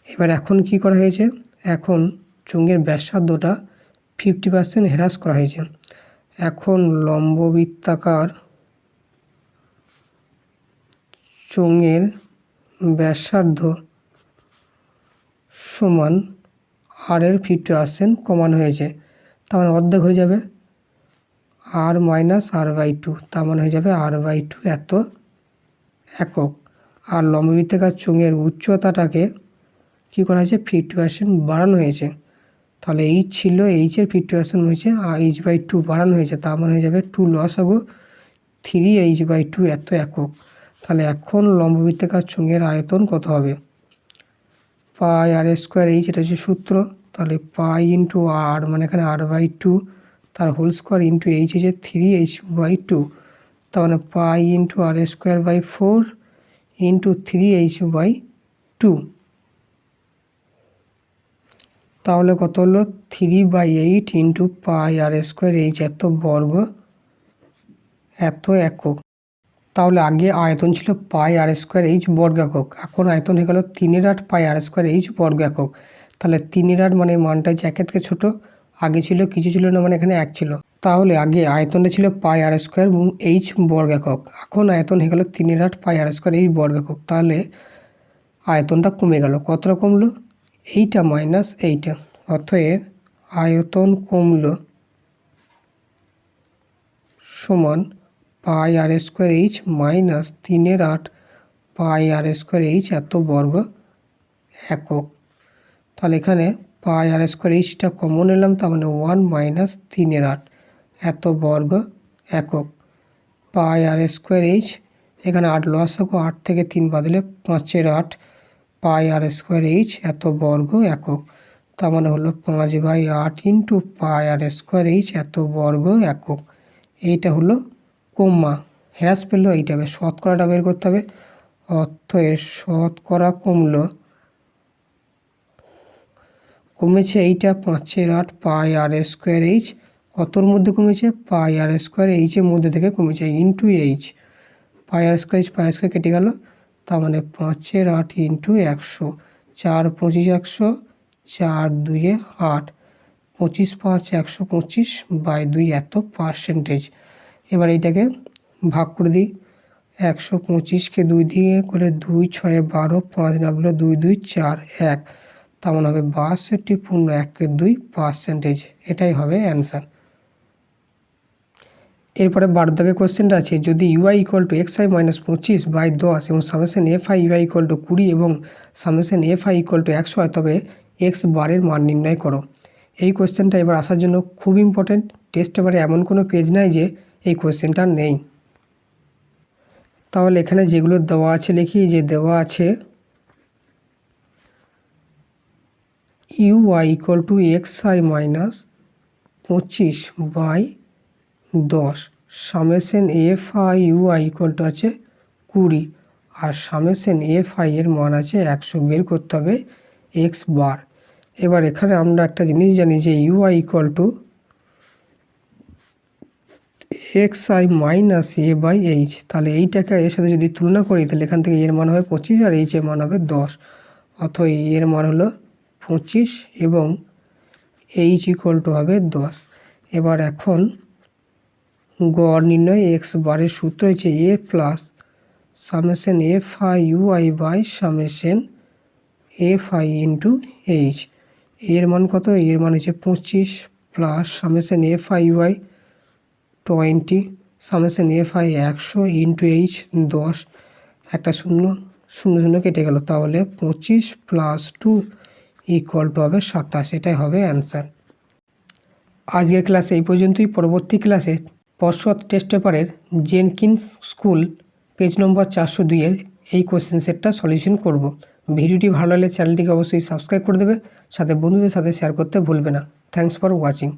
এবার এখন কি করা হয়েছে, এখন চোঙের ব্যাসার্ধটা 50% হ্রাস করা হয়েছে। এখন লম্ববৃত্তাকার চোঙের ব্যাসার্ধ সমান আর এর 50% কমানো হয়েছে, তার মানে অর্ধেক হয়ে যাবে আর মাইনাস r/2, তার মানে হয়ে যাবে r/2 এত একক। আর লম্ববৃত্তাকার চোঙের উচ্চতাটাকে কী করা হয়েছে, 50% বাড়ানো হয়েছে। তাহলে এইচ ছিল, এইচের 50% হয়েছে আর h/2 বাড়ানো হয়েছে, তার মানে হয়ে যাবে 2 লসাগু 3h/2 এত একক। তাহলে এখন লম্ববৃত্তাকার চোঙের আয়তন কত হবে, পাই r²h, এটা হচ্ছে সূত্র। তাহলে পাই ইন্টু আর, মানে এখানে r/2 তার হোল স্কোয়ার ইন্টু এইচ হচ্ছে 3h/2, তার মানে pi into r²/4 into 3h/2, তাহলে কত হলো 3/8 ইন্টু পাই r²h এত বর্গ এত একক। তাহলে আগে আয়তন ছিল পাই r² বর্গ একক, এখন আয়তন হয়ে গেল 3/8 পাই r² বর্গ একক। তাহলে 3/8 মানে মানটা হচ্ছে 1 থেকে ছোটো, আগে ছিল কিছু ছিল না, মানে এখানে 1 ছিল। তাহলে আগে আয়তনটা ছিল পাই r² বর্গ একক, এখন আয়তন হয়ে গেল 3/8 পাই r² বর্গ একক। তাহলে আয়তনটা কমে গেল, কতটা কমলো, এইটা মাইনাস এইটা, অতএব আয়তন কমলো সমান পাই r² মাইনাস 3/8 পাই r² এত বর্গ একক। তাহলে এখানে পাই r²টা কমন নিলাম, তার মানে 1 মাইনাস 3/8 এত বর্গ একক। পাই r², এখানে 8 লসাগু, 8 থেকে 3 বাদ দিলে 5/8 পাই r² এত বর্গ একক, তার মানে হলো 5/8 ইন্টু পাই r² এত বর্গ একক। এইটা হলো কমা, হ্রাস পেল, এইটা হবে শতকরাটা বের করতে হবে। অতএব শতকরা কমেছে এইটা 5/8 পাই r², কতর মধ্যে কমেছে, পাই r²এর মধ্যে থেকে কমেছে ইন্টু এইচ, পাই r² পাই r² কেটে গেল, তার মানে 5/8 ইন্টু 100, 4 25 100, 4 2 8, 25 5 125/2 এত পার্সেন্টেজ। এবার এইটাকে ভাগ করে দিই, 125কে 2 দিয়ে করে 2 6 12, 5 না বলে 2 2 4 1, তার মানে হবে 62.1/2%। এটাই হবে অ্যান্সার। এরপরে 12 দাগের কোশ্চেনটা আছে, যদি UI equal to xi minus 25/10 এবং summation fi UI equal to 20 এবং সামেশন fi ইকুয়াল টু 100 হয়, তবে x বারের মান নির্ণয় করো। এই কোশ্চেনটা এবার আসার জন্য খুব ইম্পর্টেন্ট। টেস্ট এবারে এমন কোনো পেজ নাই যে এই কোশ্চেনটা নেই। তাহলে এখানে যেগুলো দেওয়া আছে লিখি, যে দেওয়া আছে UI equal to xi minus 25/10, summation fi UI equal to আছে 20 আর সামেশন fi এর মান আছে 100, বের করতে হবে x বার। এবার এখানে আমরা একটা জিনিস জানি যে UI equal to xi minus a/h, তাহলে এইটাকে এর সাথে যদি তুলনা করি তাহলে এখান থেকে এর মান হবে 25 আর h এর মান হবে 10, অথবা এর মান হলো 25 এবং h ইকুয়াল টু হবে 10। এবার এখন গড় নির্ণয় x বারের সূত্র হচ্ছে a plus summation fi UI by summation fi into h। এর মান কত, এর মান হচ্ছে 25 plus summation fi UI 20, summation fi 100 into h 10, একটা শূন্য শূন্য শূন্য কেটে গেল, তাহলে 25 প্লাস 2 ইকুয়াল টু হবে 27। এটাই হবে অ্যান্সার। আজকের ক্লাসে এই পর্যন্তই। পরবর্তী ক্লাসে পর্ষদ টেস্ট পেপারের জেনকিন্স স্কুল পেজ নম্বর 402 এই কোশ্চেন সেটটা সলিউশন করব। ভিডিওটি ভালো লাগলে চ্যানেলটিকে অবশ্যই সাবস্ক্রাইব করে দেবে, সাথে বন্ধুদের সাথে শেয়ার করতে ভুলবে না। Thanks for watching.